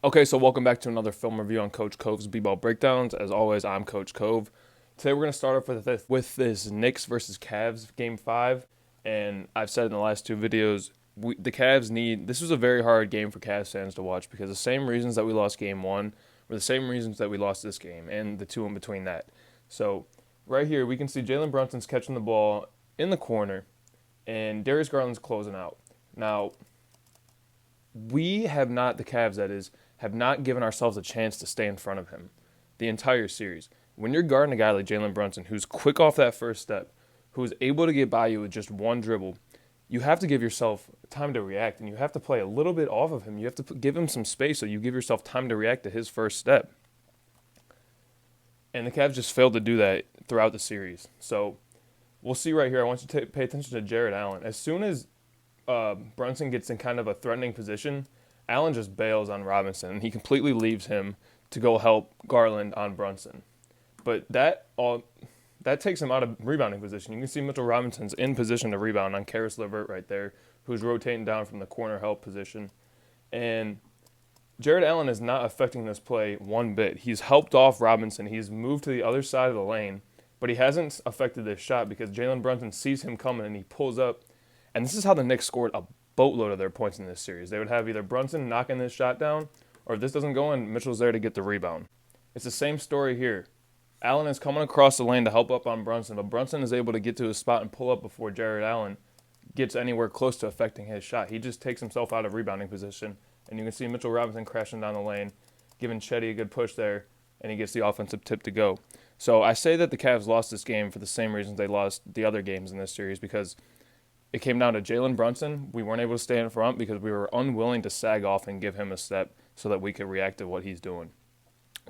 Okay, so welcome back to another film review on Coach Cove's B-Ball Breakdowns. As always, I'm Coach Cove. Today we're going to start off with this Knicks versus Cavs Game 5. And I've said in the last two videos, the Cavs this was a very hard game for Cavs fans to watch because the same reasons that we lost Game 1 were the same reasons that we lost this game and the two in between that. So right here, we can see Jalen Brunson's catching the ball in the corner and Darius Garland's closing out. Now, the Cavs that is, have not given ourselves a chance to stay in front of him the entire series. When you're guarding a guy like Jalen Brunson, who's quick off that first step, who is able to get by you with just one dribble, you have to give yourself time to react, and you have to play a little bit off of him. You have to give him some space so you give yourself time to react to his first step. And the Cavs just failed to do that throughout the series. So we'll see right here. I want you to pay attention to Jared Allen. As soon as Brunson gets in kind of a threatening position, Allen just bails on Robinson, and he completely leaves him to go help Garland on Brunson. But that takes him out of rebounding position. You can see Mitchell Robinson's in position to rebound on Karis LeVert right there, who's rotating down from the corner help position. And Jared Allen is not affecting this play one bit. He's helped off Robinson. He's moved to the other side of the lane, but he hasn't affected this shot because Jalen Brunson sees him coming and he pulls up. And this is how the Knicks scored a boatload of their points in this series. They would have either Brunson knocking this shot down, or if this doesn't go in, Mitchell's there to get the rebound. It's the same story here. Allen is coming across the lane to help up on Brunson, but Brunson is able to get to his spot and pull up before Jared Allen gets anywhere close to affecting his shot. He just takes himself out of rebounding position, and you can see Mitchell Robinson crashing down the lane, giving Chetty a good push there, and he gets the offensive tip to go. So I say that the Cavs lost this game for the same reasons they lost the other games in this series, because it came down to Jalen Brunson. We weren't able to stay in front because we were unwilling to sag off and give him a step so that we could react to what he's doing.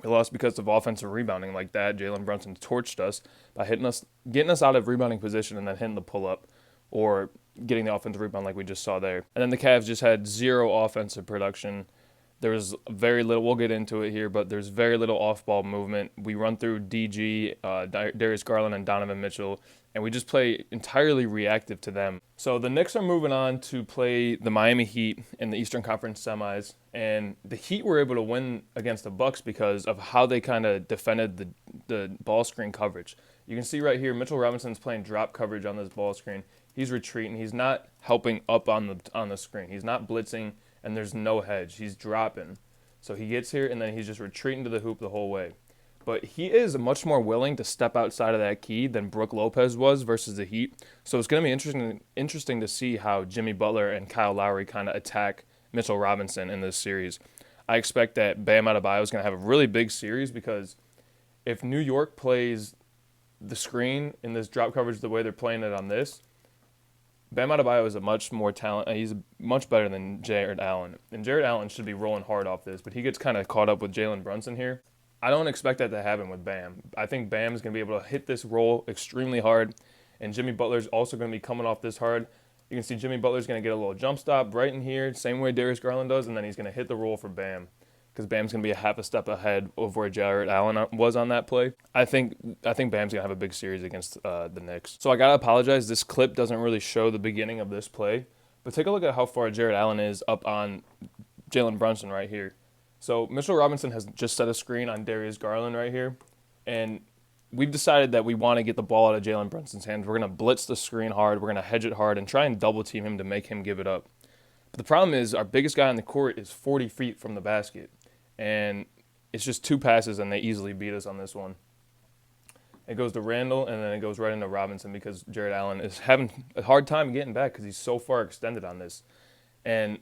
We lost because of offensive rebounding like that. Jalen Brunson torched us by getting us out of rebounding position and then hitting the pull-up or getting the offensive rebound like we just saw there. And then the Cavs just had zero offensive production. There was very little, we'll get into it here, but there's very little off-ball movement. We run through DG, Darius Garland, and Donovan Mitchell, and we just play entirely reactive to them. So the Knicks are moving on to play the Miami Heat in the Eastern Conference semis, and the Heat were able to win against the Bucks because of how they kind of defended the ball screen coverage. You can see right here, Mitchell Robinson's playing drop coverage on this ball screen. He's retreating. He's not helping up on the screen. He's not blitzing, and there's no hedge. He's dropping. So he gets here, and then he's just retreating to the hoop the whole way. But he is much more willing to step outside of that key than Brook Lopez was versus the Heat. So it's going to be interesting to see how Jimmy Butler and Kyle Lowry kind of attack Mitchell Robinson in this series. I expect that Bam Adebayo is going to have a really big series because if New York plays the screen in this drop coverage the way they're playing it on this, Bam Adebayo is a much more talent. He's much better than Jared Allen. And Jared Allen should be rolling hard off this, but he gets kind of caught up with Jalen Brunson here. I don't expect that to happen with Bam. I think Bam is going to be able to hit this roll extremely hard, and Jimmy Butler's also going to be coming off this hard. You can see Jimmy Butler's going to get a little jump stop right in here, same way Darius Garland does, and then he's going to hit the roll for Bam because Bam's going to be a half a step ahead of where Jared Allen was on that play. I think Bam's going to have a big series against the Knicks. So I got to apologize. This clip doesn't really show the beginning of this play, but take a look at how far Jared Allen is up on Jalen Brunson right here. So Mitchell Robinson has just set a screen on Darius Garland right here, and we've decided that we want to get the ball out of Jalen Brunson's hands. We're going to blitz the screen hard, we're going to hedge it hard, and try and double-team him to make him give it up. But the problem is our biggest guy on the court is 40 feet from the basket, and it's just two passes, and they easily beat us on this one. It goes to Randall, and then it goes right into Robinson because Jared Allen is having a hard time getting back because he's so far extended on this. And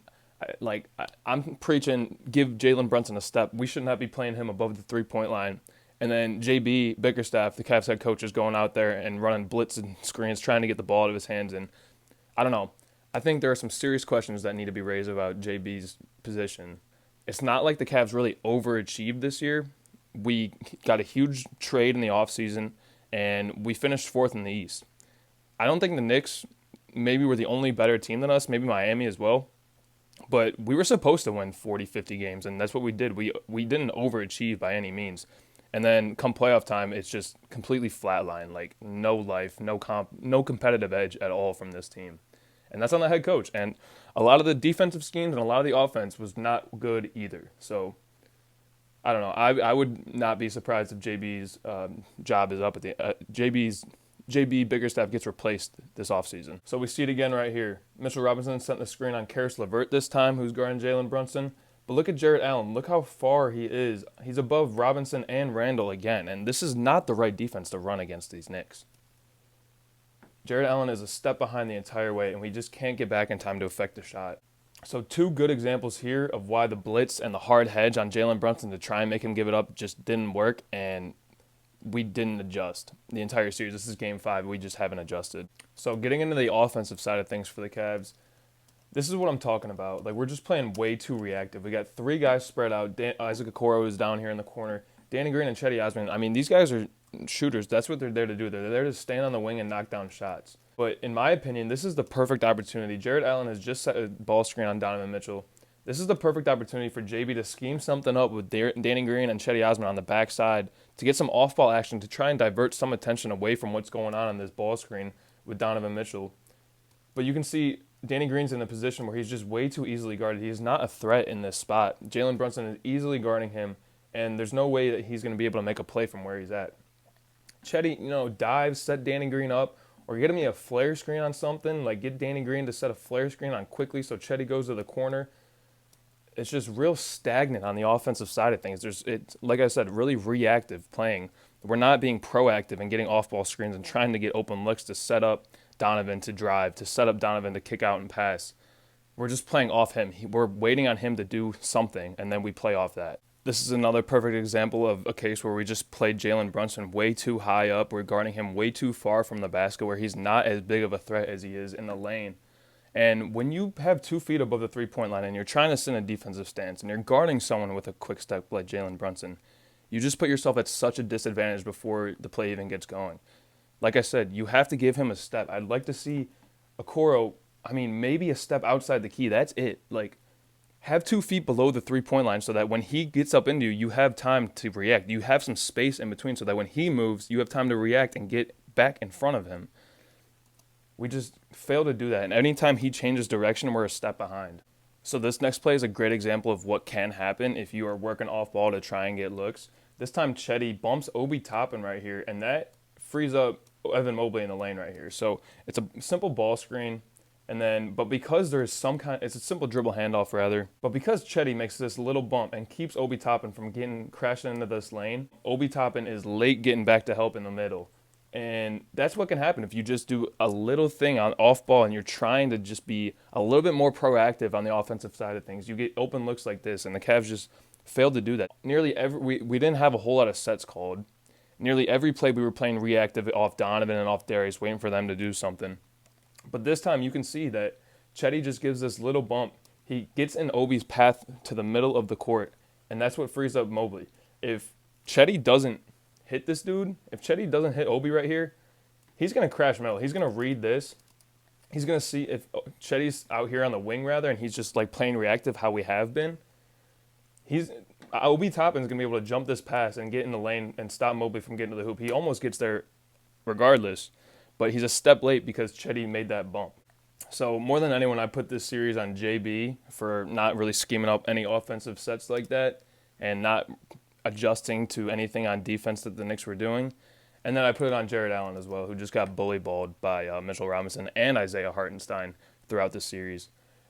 I'm preaching, give Jalen Brunson a step. We should not be playing him above the three-point line. And then JB Bickerstaff, the Cavs head coach, is going out there and running blitz and screens, trying to get the ball out of his hands. And I don't know. I think there are some serious questions that need to be raised about JB's position. It's not like the Cavs really overachieved this year. We got a huge trade in the offseason, and we finished fourth in the East. I don't think the Knicks maybe were the only better team than us, maybe Miami as well. But we were supposed to win 40, 50 games, and that's what we did. We didn't overachieve by any means. And then come playoff time, it's just completely flatline, like no life, no competitive edge at all from this team. And that's on the head coach. And a lot of the defensive schemes and a lot of the offense was not good either. So I don't know. I would not be surprised if JB's job is up at the JB Biggerstaff gets replaced this offseason. So we see it again right here. Mitchell Robinson sent the screen on Karis LeVert this time, who's guarding Jalen Brunson. But look at Jarrett Allen. Look how far he is. He's above Robinson and Randall again. And this is not the right defense to run against these Knicks. Jarrett Allen is a step behind the entire way, and we just can't get back in time to affect the shot. So 2 good examples here of why the blitz and the hard hedge on Jalen Brunson to try and make him give it up just didn't work, and we didn't adjust the entire series. This is game 5. We just haven't adjusted. So getting into the offensive side of things for the Cavs, this is what I'm talking about. Like, we're just playing way too reactive. We got 3 guys spread out. Isaac Okoro is down here in the corner. Danny Green and Cedi Osman. I mean, these guys are shooters. That's what they're there to do. They're there to stand on the wing and knock down shots. But in my opinion, this is the perfect opportunity. Jarrett Allen has just set a ball screen on Donovan Mitchell. This is the perfect opportunity for JB to scheme something up with Danny Green and Cedi Osman on the backside to get some off-ball action to try and divert some attention away from what's going on this ball screen with Donovan Mitchell. But you can see Danny Green's in a position where he's just way too easily guarded. He is not a threat in this spot. Jalen Brunson is easily guarding him, and there's no way that he's going to be able to make a play from where he's at. Cedi, dives, set Danny Green up, or get me a flare screen on something, like get Danny Green to set a flare screen on quickly so Cedi goes to the corner. It's just real stagnant on the offensive side of things. It's like I said, really reactive playing. We're not being proactive and getting off-ball screens and trying to get open looks to set up Donovan to drive, to set up Donovan to kick out and pass. We're just playing off him. We're waiting on him to do something, and then we play off that. This is another perfect example of a case where we just played Jalen Brunson way too high up. We're guarding him way too far from the basket where he's not as big of a threat as he is in the lane. And when you have 2 feet above the three-point line and you're trying to sit in a defensive stance and you're guarding someone with a quick step like Jalen Brunson, you just put yourself at such a disadvantage before the play even gets going. Like I said, you have to give him a step. I'd like to see Okoro, maybe a step outside the key. That's it. Like, have 2 feet below the three-point line so that when he gets up into you, you have time to react. You have some space in between so that when he moves, you have time to react and get back in front of him. We just fail to do that. And anytime he changes direction, we're a step behind. So this next play is a great example of what can happen if you are working off ball to try and get looks. This time Cedi bumps Obi Toppin right here, and that frees up Evan Mobley in the lane right here. So it's a simple ball screen. But because there is it's a simple dribble handoff rather. But because Cedi makes this little bump and keeps Obi Toppin from crashing into this lane, Obi Toppin is late getting back to help in the middle. And that's what can happen if you just do a little thing on off ball and you're trying to just be a little bit more proactive on the offensive side of things. You get open looks like this, and the Cavs just failed to do that. We didn't have a whole lot of sets called. Nearly every play we were playing reactive off Donovan and off Darius, waiting for them to do something. But this time you can see that Cedi just gives this little bump. He gets in Obi's path to the middle of the court, and that's what frees up Mobley. If Cedi doesn't hit this dude, if Cedi doesn't hit Obi right here, he's going to crash metal. He's going to read this. He's going to see if Chedi's out here on the wing rather, and he's just like playing reactive how we have been. Obi Toppin's going to be able to jump this pass and get in the lane and stop Mobley from getting to the hoop. He almost gets there regardless. But he's a step late because Cedi made that bump. So more than anyone, I put this series on JB for not really scheming up any offensive sets like that and not adjusting to anything on defense that the Knicks were doing. And then I put it on Jarrett Allen as well, who just got bully-balled by Mitchell Robinson and Isaiah Hartenstein throughout the series.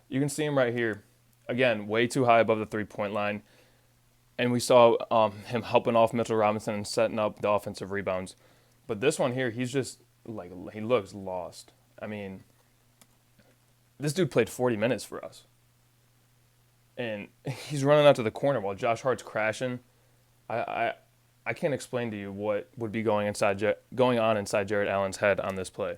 You can see him right here. Again, way too high above the three-point line. And we saw him helping off Mitchell Robinson and setting up the offensive rebounds. But this one here, he's just he looks lost. This dude played 40 minutes for us. And he's running out to the corner while Josh Hart's crashing. I can't explain to you what would be going on inside Jarrett Allen's head on this play.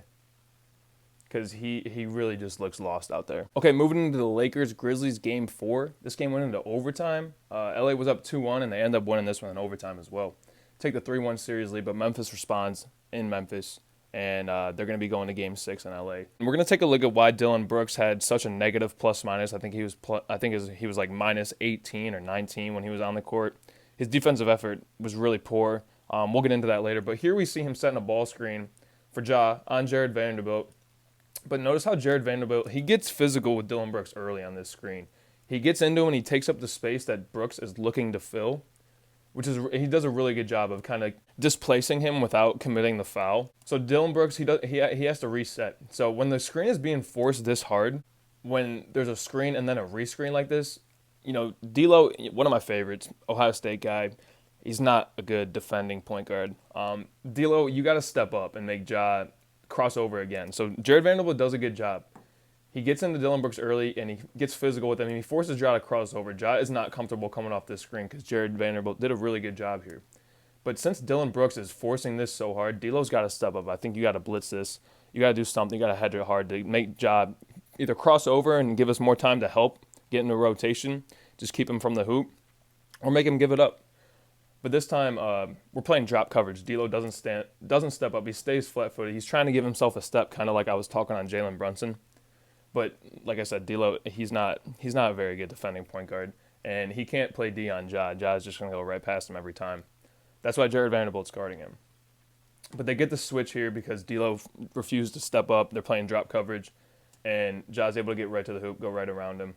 Because he really just looks lost out there. Okay, moving into the Lakers-Grizzlies Game 4. This game went into overtime. LA was up 2-1, and they end up winning this one in overtime as well. Take the 3-1 series lead, but Memphis responds in Memphis. And they're going to be going to Game 6 in LA. And we're going to take a look at why Dillon Brooks had such a negative plus-minus. I think he was like minus 18 or 19 when he was on the court. His defensive effort was really poor. We'll get into that later. But here we see him setting a ball screen for Ja on Jared Vanderbilt. But notice how Jared Vanderbilt, he gets physical with Dylan Brooks early on this screen. He gets into him and he takes up the space that Brooks is looking to fill, which is he does a really good job of kind of displacing him without committing the foul. So Dylan Brooks, he has to reset. So when the screen is being forced this hard, when there's a screen and then a rescreen like this, D'Lo, one of my favorites, Ohio State guy, he's not a good defending point guard. D'Lo, you got to step up and make Ja cross over again. So Jared Vanderbilt does a good job. He gets into Dylan Brooks early, and he gets physical with him, and he forces Ja to cross over. Ja is not comfortable coming off this screen because Jared Vanderbilt did a really good job here. But since Dylan Brooks is forcing this so hard, D'Lo's got to step up. I think you got to blitz this. You got to do something. You got to head it hard to make Ja either cross over and give us more time to help get into rotation, just keep him from the hoop, or make him give it up. But this time, we're playing drop coverage. D'Lo doesn't step up. He stays flat-footed. He's trying to give himself a step, kind of like I was talking on Jalen Brunson. But like I said, D'Lo, he's not a very good defending point guard, and he can't play D on Ja. Ja is just going to go right past him every time. That's why Jared Vanderbilt's guarding him. But they get the switch here because D'Lo refused to step up. They're playing drop coverage, and Ja's able to get right to the hoop, go right around him.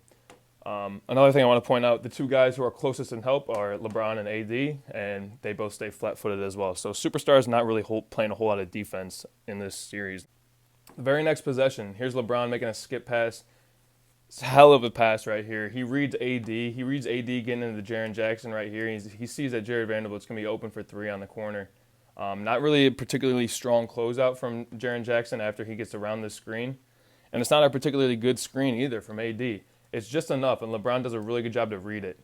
Another thing I want to point out, the two guys who are closest in help are LeBron and AD, and they both stay flat-footed as well. So Superstar's not really playing a whole lot of defense in this series. The very next possession, here's LeBron making a skip pass. It's a hell of a pass right here. He reads AD. He reads AD getting into Jaren Jackson right here. He sees that Jared Vanderbilt's going to be open for three on the corner. Not really a particularly strong closeout from Jaren Jackson after he gets around the screen. And it's not a particularly good screen either from AD. It's just enough, and LeBron does a really good job to read it.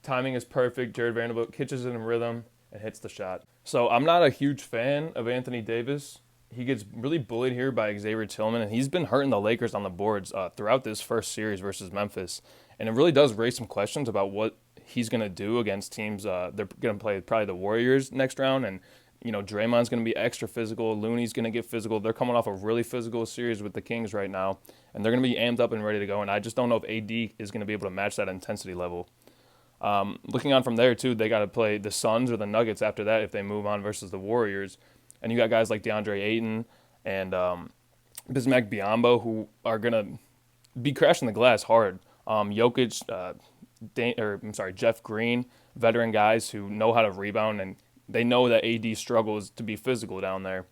Timing is perfect. Jared Vanderbilt catches it in rhythm and hits the shot. So I'm not a huge fan of Anthony Davis. He gets really bullied here by Xavier Tillman, and he's been hurting the Lakers on the boards throughout this first series versus Memphis. And it really does raise some questions about what he's going to do against teams. They're going to play probably the Warriors next round, and Draymond's going to be extra physical. Looney's going to get physical. They're coming off a really physical series with the Kings right now, and they're going to be amped up and ready to go. And I just don't know if AD is going to be able to match that intensity level. Looking on from there, too, they got to play the Suns or the Nuggets after that if they move on versus the Warriors. And you got guys like DeAndre Ayton and Bismack Biyombo who are going to be crashing the glass hard. Jokic, Jeff Green, veteran guys who know how to rebound, and they know that AD struggles to be physical down there.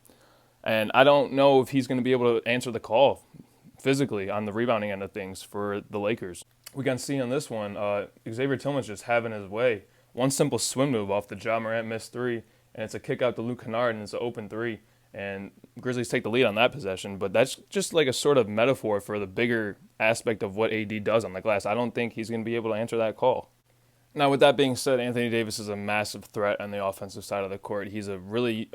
And I don't know if he's going to be able to answer the call physically on the rebounding end of things for the Lakers. We can see on this one, Xavier Tillman's just having his way. One simple swim move off the Ja Morant missed three, and it's a kick out to Luke Kennard, and it's an open three. And Grizzlies take the lead on that possession. But that's just like a sort of metaphor for the bigger aspect of what AD does on the glass. I don't think he's going to be able to answer that call. Now, with that being said, Anthony Davis is a massive threat on the offensive side of the court. He's a really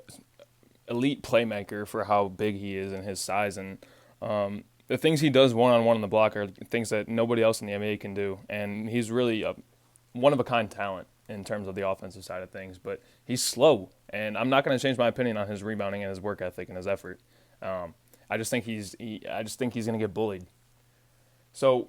elite playmaker for how big he is and his size. And the things he does one-on-one on the block are things that nobody else in the NBA can do. And he's really a one-of-a-kind talent in terms of the offensive side of things. But he's slow, and I'm not going to change my opinion on his rebounding and his work ethic and his effort. I just think he's going to get bullied. So,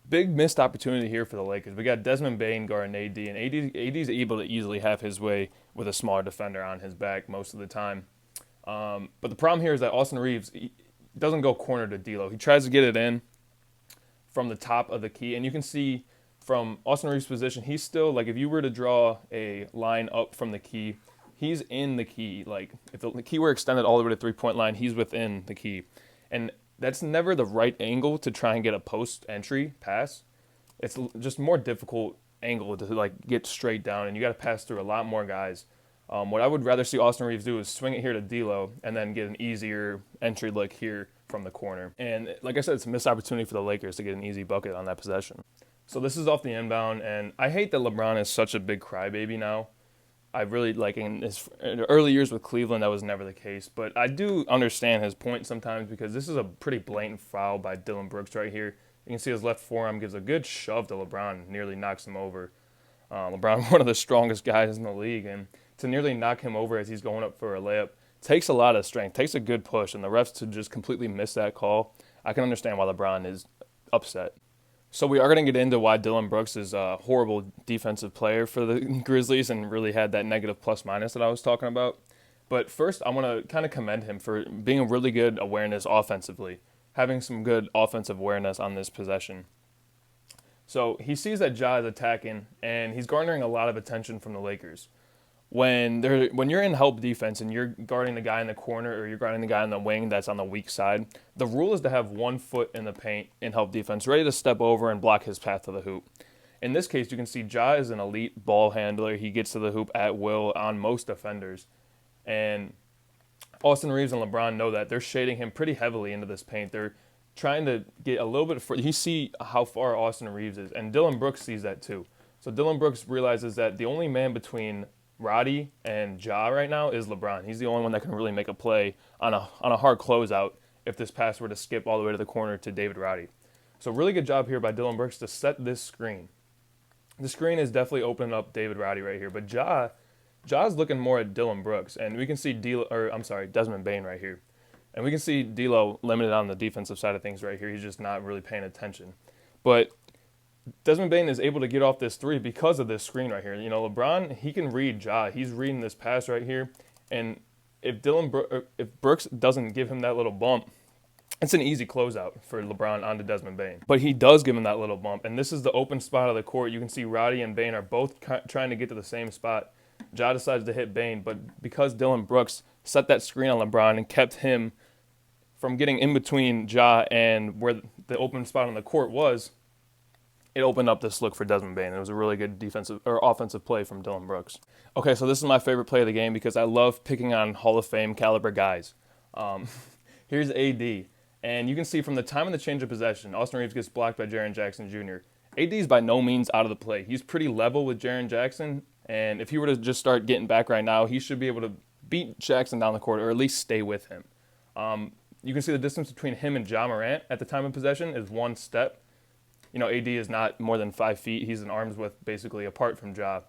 big missed opportunity here for the Lakers. We got Desmond Bane guarding AD, and AD's able to easily have his way with a smaller defender on his back most of the time. But the problem here is that Austin Reeves doesn't go corner to D'Lo. He tries to get it in from the top of the key, and you can see from Austin Reeves' position, he's still, like, if you were to draw a line up from the key, he's in the key. Like, if the key were extended all the way to the three-point line, he's within the key. And that's never the right angle to try and get a post-entry pass. It's just more difficult angle to, like, get straight down, and you got to pass through a lot more guys. What I would rather see Austin Reeves do is swing it here to D'Lo and then get an easier entry look here from the corner. And like I said, it's a missed opportunity for the Lakers to get an easy bucket on that possession. So this is off the inbound, and I hate that LeBron is such a big crybaby now. I really, like, in his early years with Cleveland, that was never the case. But I do understand his point sometimes because this is a pretty blatant foul by Dylan Brooks right here. You can see his left forearm gives a good shove to LeBron, nearly knocks him over. LeBron, one of the strongest guys in the league, and to nearly knock him over as he's going up for a layup takes a lot of strength, takes a good push, and the refs to just completely miss that call, I can understand why LeBron is upset. So we are going to get into why Dylan Brooks is a horrible defensive player for the Grizzlies and really had that negative plus-minus that I was talking about. But first, I want to kind of commend him for being a really good awareness offensively. having some good offensive awareness on this possession. So he sees that Ja is attacking, and he's garnering a lot of attention from the Lakers. When you're in help defense and you're guarding the guy in the corner or you're guarding the guy on the wing that's on the weak side, the rule is to have 1 foot in the paint in help defense, ready to step over and block his path to the hoop. In this case, you can see Ja is an elite ball handler. He gets to the hoop at will on most defenders. And Austin Reeves and LeBron know that. They're shading him pretty heavily into this paint. They're trying to get a little bit further. You see how far Austin Reeves is, and Dillon Brooks sees that too. So Dillon Brooks realizes that the only man between Roddy and Ja right now is LeBron. He's the only one that can really make a play on a hard closeout if this pass were to skip all the way to the corner to David Roddy. So really good job here by Dillon Brooks to set this screen. The screen is definitely opening up David Roddy right here, but Ja's looking more at Dillon Brooks, and we can see Desmond Bane right here. And we can see D'Lo limited on the defensive side of things right here. He's just not really paying attention. But Desmond Bane is able to get off this three because of this screen right here. You know, LeBron, he can read Ja. He's reading this pass right here. And if Brooks doesn't give him that little bump, it's an easy closeout for LeBron onto Desmond Bane. But he does give him that little bump. And this is the open spot of the court. You can see Roddy and Bane are both trying to get to the same spot. Ja decides to hit Bane. But because Dillon Brooks set that screen on LeBron and kept him from getting in between Ja and where the open spot on the court was, it opened up this look for Desmond Bane. It was a really good defensive or offensive play from Dillon Brooks. Okay, so this is my favorite play of the game because I love picking on Hall of Fame caliber guys. Here's AD, and you can see from the time of the change of possession, Austin Reeves gets blocked by Jaren Jackson Jr. AD is by no means out of the play. He's pretty level with Jaren Jackson, and if he were to just start getting back right now, he should be able to beat Jackson down the court or at least stay with him. You can see the distance between him and Ja Morant at the time of possession is 1 step. You know, AD is not more than 5 feet. He's an arm's width basically apart from Ja.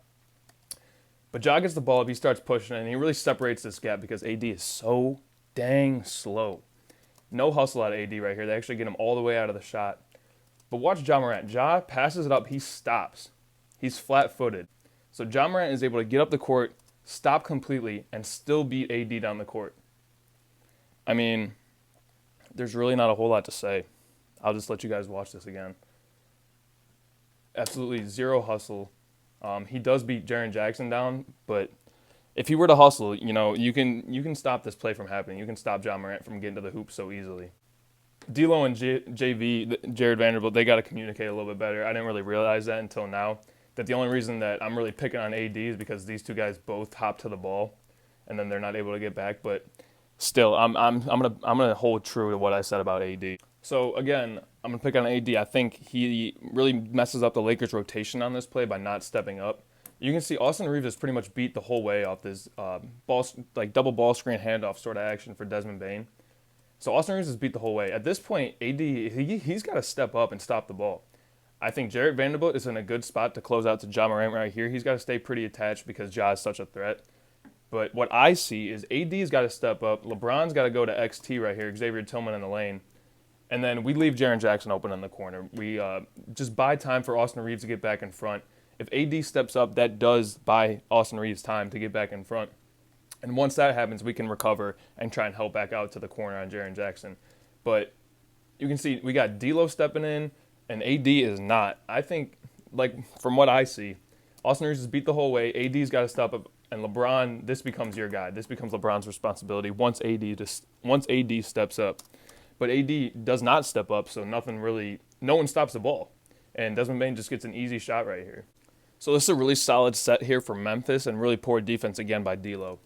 But Ja gets the ball up, he starts pushing, and he really separates this gap because AD is so dang slow. No hustle out of AD right here. They actually get him all the way out of the shot. But watch Ja Morant. Ja passes it up, he stops. He's flat-footed. So Ja Morant is able to get up the court, stop completely, and still beat AD down the court. I mean, there's really not a whole lot to say. I'll just let you guys watch this again. Absolutely zero hustle. He does beat Jaren Jackson down, but if he were to hustle, you know, you can stop this play from happening. You can stop Ja Morant from getting to the hoop so easily. D'Lo and JV, Jared Vanderbilt, they got to communicate a little bit better. I didn't really realize that until now. That the only reason that I'm really picking on AD is because these two guys both hop to the ball, and then they're not able to get back. But still, I'm gonna hold true to what I said about AD. So again, I'm going to pick on AD. I think he really messes up the Lakers' rotation on this play by not stepping up. You can see Austin Reeves has pretty much beat the whole way off this double ball screen handoff sort of action for Desmond Bane. So Austin Reeves has beat the whole way. At this point, AD, he's got to step up and stop the ball. I think Jarrett Vanderbilt is in a good spot to close out to Ja Morant right here. He's got to stay pretty attached because Ja is such a threat. But what I see is AD's got to step up. LeBron's got to go to XT right here, Xavier Tillman in the lane. And then we leave Jaren Jackson open in the corner. We just buy time for Austin Reeves to get back in front. If AD steps up, that does buy Austin Reeves time to get back in front. And once that happens, we can recover and try and help back out to the corner on Jaren Jackson. But you can see we got D'Lo stepping in, and AD is not. I think, from what I see, Austin Reeves has beat the whole way. AD's got to step up, and LeBron, this becomes your guy. This becomes LeBron's responsibility once AD steps up. But AD does not step up, so no one stops the ball. And Desmond Bane just gets an easy shot right here. So this is a really solid set here for Memphis and really poor defense again by D'Lo.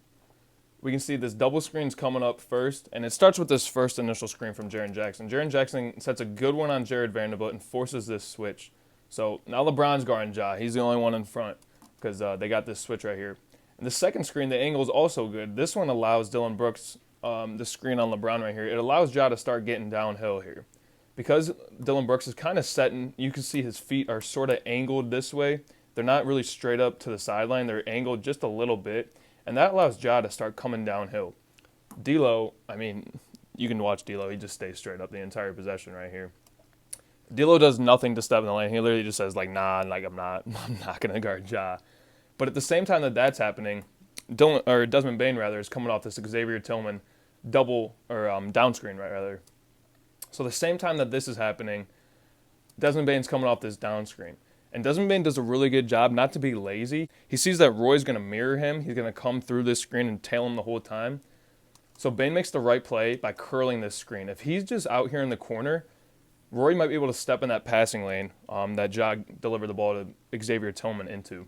We can see this double screen's coming up first, and it starts with this first initial screen from Jaren Jackson. Jaren Jackson sets a good one on Jared Vanderbilt and forces this switch. So now LeBron's guarding Ja. He's the only one in front because they got this switch right here. And the second screen, the angle is also good. This one allows Dillon Brooks, the screen on LeBron right here, it allows Ja to start getting downhill here. Because Dillon Brooks is kind of setting, you can see his feet are sort of angled this way. They're not really straight up to the sideline. They're angled just a little bit. And that allows Ja to start coming downhill. D'Lo, I mean, you can watch D'Lo. He just stays straight up the entire possession right here. D'Lo does nothing to step in the lane. He literally just says, I'm not going to guard Ja. But at the same time that that's happening, Desmond Bane, is coming off this Xavier Tillman down screen, So the same time that this is happening, Desmond Bane's coming off this down screen. And Desmond Bane does a really good job not to be lazy. He sees that Roy's going to mirror him. He's going to come through this screen and tail him the whole time. So Bane makes the right play by curling this screen. If he's just out here in the corner, Roy might be able to step in that passing lane that Ja delivered the ball to Xavier Tillman into.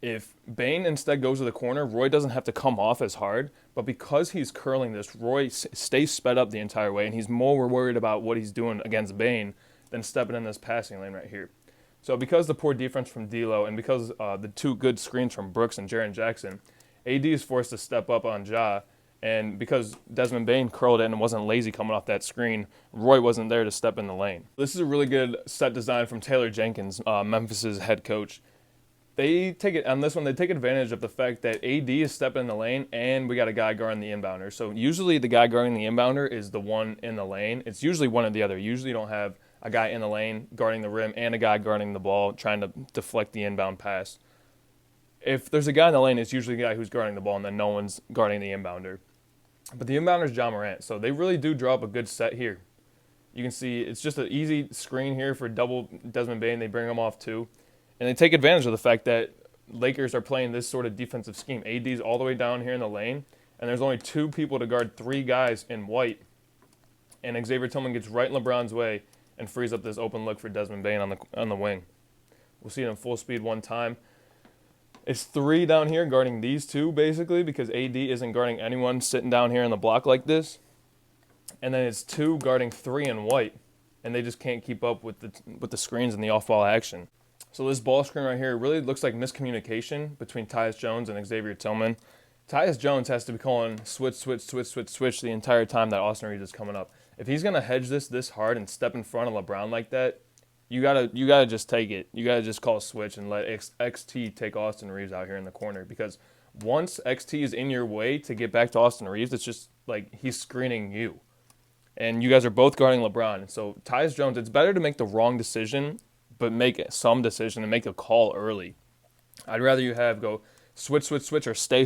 If Bane instead goes to the corner, Roy doesn't have to come off as hard, but because he's curling this, Roy stays sped up the entire way, and he's more worried about what he's doing against Bane than stepping in this passing lane right here. So because the poor defense from D'Lo and because the two good screens from Brooks and Jaren Jackson, AD is forced to step up on Ja, and because Desmond Bane curled it and wasn't lazy coming off that screen, Roy wasn't there to step in the lane. This is a really good set design from Taylor Jenkins, Memphis's head coach. They take it on this one. They take advantage of the fact that AD is stepping in the lane, and we got a guy guarding the inbounder. So usually the guy guarding the inbounder is the one in the lane. It's usually one or the other. Usually you don't have a guy in the lane guarding the rim and a guy guarding the ball trying to deflect the inbound pass. If there's a guy in the lane, it's usually a guy who's guarding the ball, and then no one's guarding the inbounder. But the inbounder is Ja Morant, so they really do draw up a good set here. You can see it's just an easy screen here for double Desmond Bane. They bring him off too. And they take advantage of the fact that Lakers are playing this sort of defensive scheme. AD's all the way down here in the lane, and there's only two people to guard three guys in white. And Xavier Tillman gets right in LeBron's way and frees up this open look for Desmond Bane on the wing. We'll see it in full speed one time. It's three down here guarding these two, basically, because AD isn't guarding anyone sitting down here in the block like this. And then it's two guarding three in white, and they just can't keep up with the screens and the off-ball action. So this ball screen right here really looks like miscommunication between Tyus Jones and Xavier Tillman. Tyus Jones has to be calling switch the entire time that Austin Reeves is coming up. If he's going to hedge this hard and step in front of LeBron like that, you gotta just take it. You gotta just call a switch and let XT take Austin Reeves out here in the corner, because once XT is in your way to get back to Austin Reeves, it's just like he's screening you. And you guys are both guarding LeBron. And so Tyus Jones, it's better to make the wrong decision but make some decision and make a call early. I'd rather you have go switch or stay.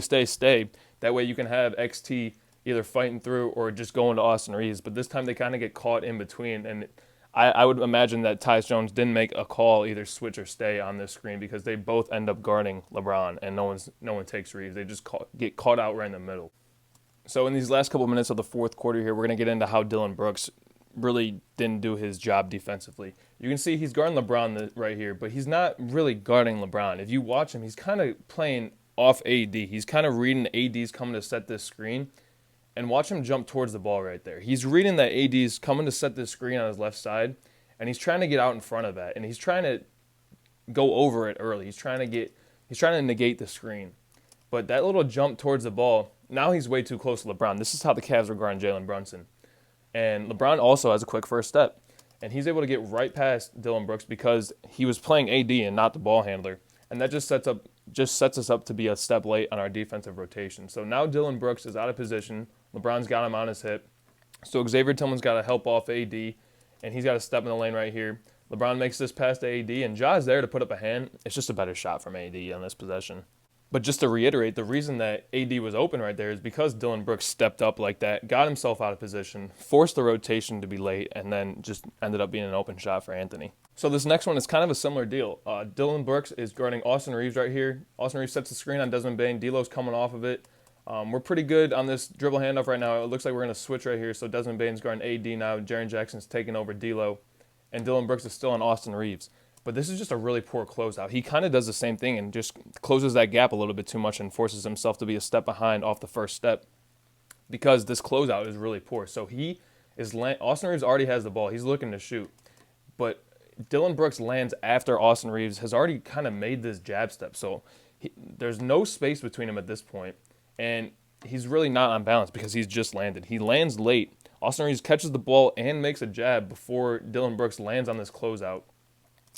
That way you can have XT either fighting through or just going to Austin Reeves. But this time they kind of get caught in between. And I would imagine that Tyus Jones didn't make a call either switch or stay on this screen, because they both end up guarding LeBron and no one takes Reeves. They just get caught out right in the middle. So in these last couple minutes of the fourth quarter here, we're going to get into how Dillon Brooks really didn't do his job defensively. You can see he's guarding LeBron right here, but he's not really guarding LeBron. If you watch him, he's kind of playing off AD. He's kind of reading AD's coming to set this screen, and watch him jump towards the ball right there. He's reading that AD's coming to set this screen on his left side, and he's trying to get out in front of that, and he's trying to go over it early. He's trying to negate the screen. But that little jump towards the ball, now he's way too close to LeBron. This is how the Cavs are guarding Jalen Brunson. And LeBron also has a quick first step. And he's able to get right past Dillon Brooks because he was playing AD and not the ball handler. And that just sets us up to be a step late on our defensive rotation. So now Dillon Brooks is out of position. LeBron's got him on his hip. So Xavier Tillman's got to help off AD, and he's got to step in the lane right here. LeBron makes this pass to AD, and Ja's there to put up a hand. It's just a better shot from AD on this possession. But just to reiterate, the reason that AD was open right there is because Dillon Brooks stepped up like that, got himself out of position, forced the rotation to be late, and then just ended up being an open shot for Anthony. So this next one is kind of a similar deal. Dillon Brooks is guarding Austin Reeves right here. Austin Reeves sets the screen on Desmond Bane. D'Lo's coming off of it. We're pretty good on this dribble handoff right now. It looks like we're going to switch right here. So Desmond Bane's guarding AD now. Jaren Jackson's taking over D'Lo. And Dillon Brooks is still on Austin Reeves. But this is just a really poor closeout. He kind of does the same thing and just closes that gap a little bit too much and forces himself to be a step behind off the first step, because this closeout is really poor. So Austin Reeves already has the ball. He's looking to shoot. But Dillon Brooks lands after Austin Reeves has already kind of made this jab step. So there's no space between him at this point. And he's really not on balance because he's just landed. He lands late. Austin Reeves catches the ball and makes a jab before Dillon Brooks lands on this closeout.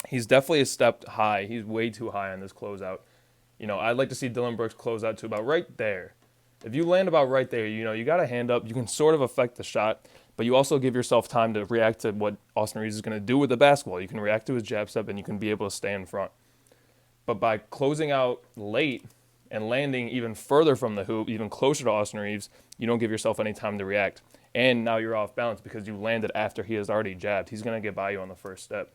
He's definitely a step high. He's way too high on this closeout. I'd like to see Dillon Brooks close out to about right there. If you land about right there, you got a hand up. You can sort of affect the shot, but you also give yourself time to react to what Austin Reeves is going to do with the basketball. You can react to his jab step, and you can be able to stay in front. But by closing out late and landing even further from the hoop, even closer to Austin Reeves, you don't give yourself any time to react. and now you're off balance because you landed after he has already jabbed. He's going to get by you on the first step.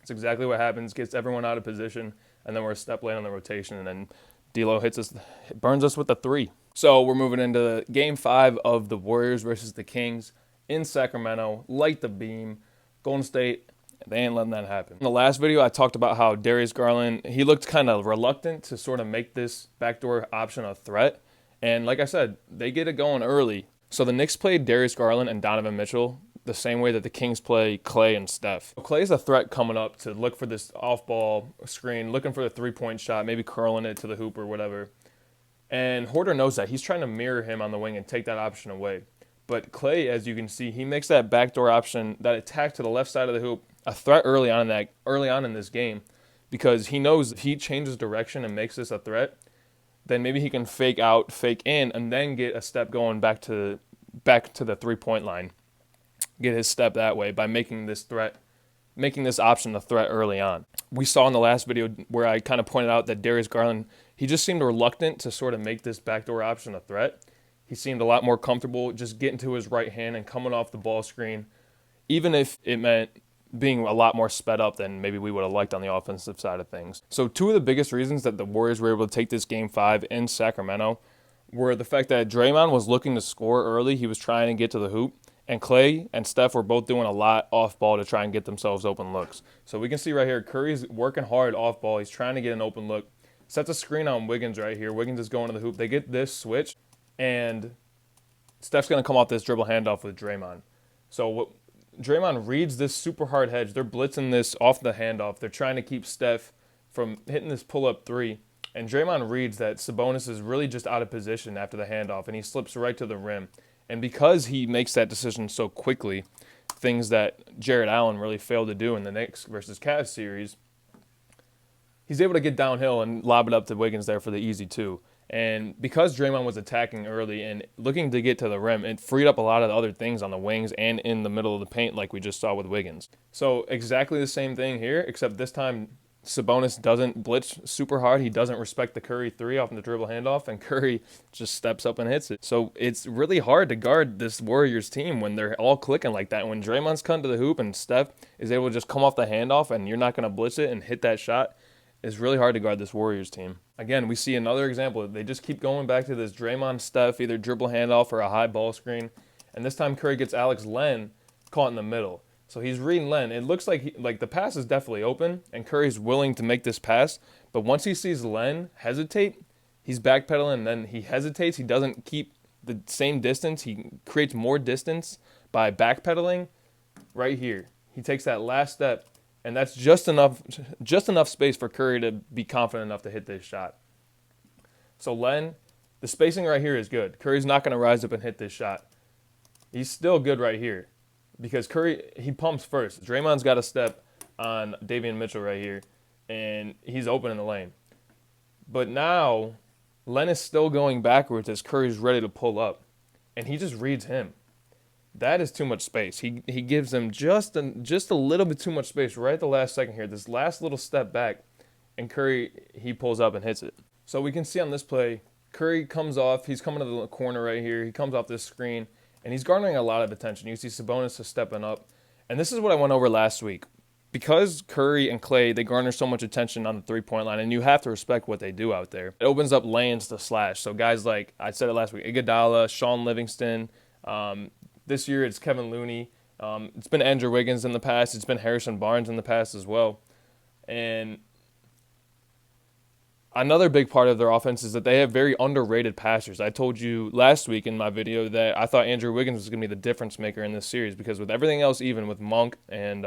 It's exactly what happens, gets everyone out of position, and then we're a step late on the rotation, and then D'Lo hits us, burns us with a 3. So we're moving into Game 5 of the Warriors versus the Kings in Sacramento. Light the beam. Golden State, they ain't letting that happen. In the last video, I talked about how Darius Garland, he looked kind of reluctant to sort of make this backdoor option a threat. And like I said, they get it going early. So the Knicks played Darius Garland and Donovan Mitchell the same way that the Kings play Klay and Steph. Klay's a threat coming up to look for this off-ball screen, looking for the three-point shot, maybe curling it to the hoop or whatever. And Horter knows that. He's trying to mirror him on the wing and take that option away. But Klay, as you can see, he makes that backdoor option, that attack to the left side of the hoop, a threat early on in this game, because he knows if he changes direction and makes this a threat, then maybe he can fake out, fake in, and then get a step going back to the three-point line. Get his step that way by making this option a threat early on. We saw in the last video where I kind of pointed out that Darius Garland, he just seemed reluctant to sort of make this backdoor option a threat. He seemed a lot more comfortable just getting to his right hand and coming off the ball screen, even if it meant being a lot more sped up than maybe we would have liked on the offensive side of things. So two of the biggest reasons that the Warriors were able to take this Game 5 in Sacramento were the fact that Draymond was looking to score early. He was trying to get to the hoop. And Klay and Steph were both doing a lot off ball to try and get themselves open looks. So we can see right here, Curry's working hard off ball. He's trying to get an open look. Sets a screen on Wiggins right here. Wiggins is going to the hoop. They get this switch, and Steph's going to come off this dribble handoff with Draymond. So Draymond reads this super hard hedge. They're blitzing this off the handoff. They're trying to keep Steph from hitting this pull-up 3. And Draymond reads that Sabonis is really just out of position after the handoff, and he slips right to the rim. And because he makes that decision so quickly, things that Jared Allen really failed to do in the Knicks versus Cavs series, he's able to get downhill and lob it up to Wiggins there for the easy 2. And because Draymond was attacking early and looking to get to the rim, it freed up a lot of the other things on the wings and in the middle of the paint like we just saw with Wiggins. So exactly the same thing here, except this time Sabonis doesn't blitz super hard. He doesn't respect the Curry 3 off the dribble handoff, and Curry just steps up and hits it. So it's really hard to guard this Warriors team when they're all clicking like that. When Draymond's cutting to the hoop and Steph is able to just come off the handoff and you're not going to blitz it and hit that shot, it's really hard to guard this Warriors team. Again, we see another example. They just keep going back to this Draymond Steph, either dribble handoff or a high ball screen. And this time Curry gets Alex Len caught in the middle. So he's reading Len. It looks like the pass is definitely open, and Curry's willing to make this pass. But once he sees Len hesitate, he's backpedaling, and then he hesitates. He doesn't keep the same distance. He creates more distance by backpedaling right here. He takes that last step, and that's just enough space for Curry to be confident enough to hit this shot. So Len, the spacing right here is good. Curry's not going to rise up and hit this shot. He's still good right here. Because Curry, he pumps first. Draymond's got a step on Davion Mitchell right here, and he's open in the lane. But now, Len is still going backwards as Curry's ready to pull up, and he just reads him. That is too much space. He gives him just a little bit too much space right at the last second here. This last little step back, and Curry, he pulls up and hits it. So we can see on this play, Curry comes off. He's coming to the corner right here. He comes off this screen. And he's garnering a lot of attention. You see Sabonis is stepping up. And this is what I went over last week. Because Curry and Klay, they garner so much attention on the three-point line, and you have to respect what they do out there. It opens up lanes to slash. So guys like, I said it last week, Iguodala, Sean Livingston. This year it's Kevin Looney. It's been Andrew Wiggins in the past. It's been Harrison Barnes in the past as well. And another big part of their offense is that they have very underrated passers. I told you last week in my video that I thought Andrew Wiggins was going to be the difference maker in this series because with everything else, even with Monk and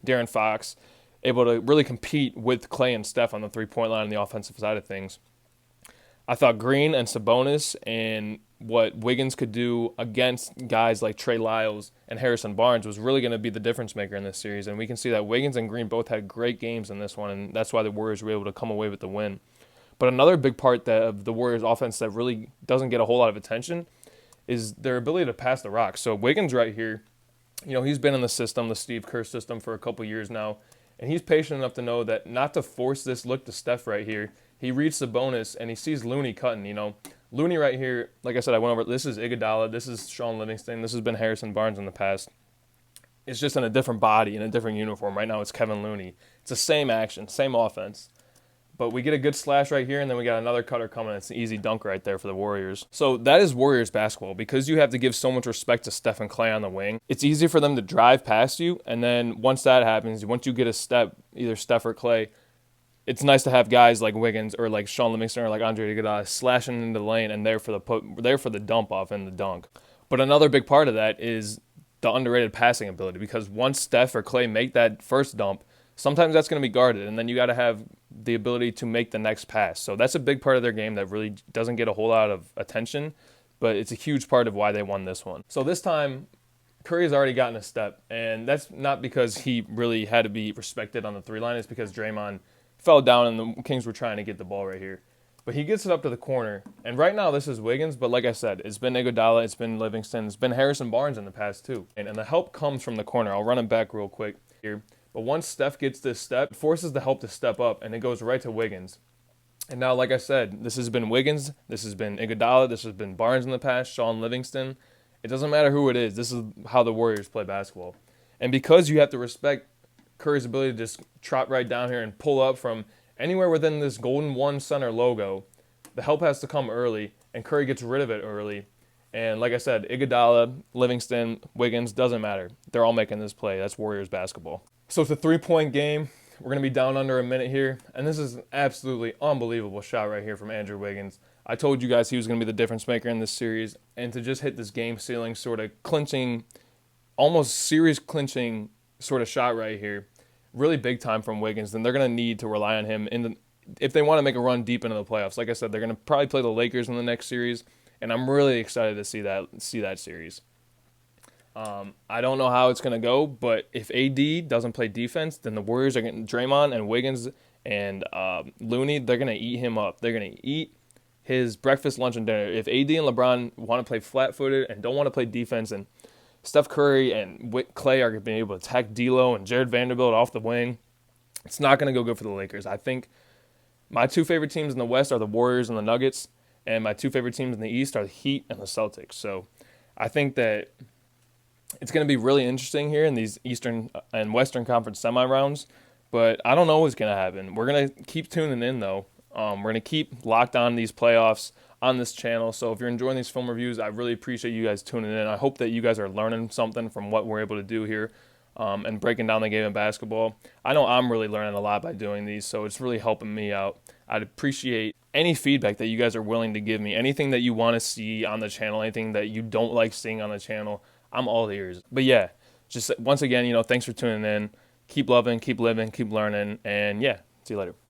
De'Aaron Fox, able to really compete with Klay and Steph on the three-point line on the offensive side of things. I thought Green and Sabonis and what Wiggins could do against guys like Trey Lyles and Harrison Barnes was really going to be the difference maker in this series. And we can see that Wiggins and Green both had great games in this one, and that's why the Warriors were able to come away with the win. But another big part of the Warriors' offense that really doesn't get a whole lot of attention is their ability to pass the rock. So Wiggins right here, he's been in the system, the Steve Kerr system, for a couple years now, and he's patient enough to know that not to force this look to Steph right here. He reads Sabonis, and he sees Looney cutting. Looney right here, like I said, I went over. This is Iguodala. This is Sean Livingston. This has been Harrison Barnes in the past. It's just in a different body, in a different uniform. Right now it's Kevin Looney. It's the same action, same offense. But we get a good slash right here, and then we got another cutter coming. It's an easy dunk right there for the Warriors. So that is Warriors basketball. Because you have to give so much respect to Steph and Clay on the wing, it's easy for them to drive past you. And then once that happens, once you get a step, either Steph or Clay, it's nice to have guys like Wiggins or like Sean Livingston or like Andre Iguodala slashing into the lane and there for the dump off and the dunk. But another big part of that is the underrated passing ability, because once Steph or Clay make that first dump, sometimes that's going to be guarded, and then you got to have the ability to make the next pass. So that's a big part of their game that really doesn't get a whole lot of attention, but it's a huge part of why they won this one. So this time, Curry's already gotten a step, and that's not because he really had to be respected on the three line. It's because Draymond fell down and the Kings were trying to get the ball right here. But he gets it up to the corner, and right now this is Wiggins, but like I said, it's been Iguodala, it's been Livingston, it's been Harrison Barnes in the past too. And the help comes from the corner. I'll run it back real quick here. But once Steph gets this step, it forces the help to step up, and it goes right to Wiggins. And now, like I said, this has been Wiggins, this has been Iguodala, this has been Barnes in the past, Sean Livingston. It doesn't matter who it is. This is how the Warriors play basketball. And because you have to respect Curry's ability to just trot right down here and pull up from anywhere within this golden one center logo, the help has to come early, and Curry gets rid of it early. And like I said, Iguodala, Livingston, Wiggins, doesn't matter. They're all making this play. That's Warriors basketball. So it's a 3-point game. We're going to be down under a minute here. And this is an absolutely unbelievable shot right here from Andrew Wiggins. I told you guys he was going to be the difference maker in this series. And to just hit this game ceiling sort of clinching, almost series clinching sort of shot right here, really big time from Wiggins. Then they're going to need to rely on him if they want to make a run deep into the playoffs. Like I said, they're going to probably play the Lakers in the next series. And I'm really excited to see that series. I don't know how it's going to go, but if AD doesn't play defense, then the Warriors are getting Draymond and Wiggins and Looney, they're going to eat him up. They're going to eat his breakfast, lunch, and dinner. If AD and LeBron want to play flat-footed and don't want to play defense, and Steph Curry and Clay are being able to attack D'Lo and Jared Vanderbilt off the wing, it's not going to go good for the Lakers. I think my two favorite teams in the West are the Warriors and the Nuggets, and my two favorite teams in the East are the Heat and the Celtics. So I think that it's going to be really interesting here in these Eastern and Western Conference semi-rounds, but I don't know what's going to happen. We're going to keep tuning in, though. We're going to keep locked on these playoffs on this channel. So if you're enjoying these film reviews, I really appreciate you guys tuning in. I hope that you guys are learning something from what we're able to do here and breaking down the game of basketball. I know I'm really learning a lot by doing these, so it's really helping me out. I'd appreciate any feedback that you guys are willing to give me, anything that you want to see on the channel, anything that you don't like seeing on the channel. I'm all ears. But yeah, just once again, thanks for tuning in. Keep loving, keep living, keep learning, and yeah, see you later.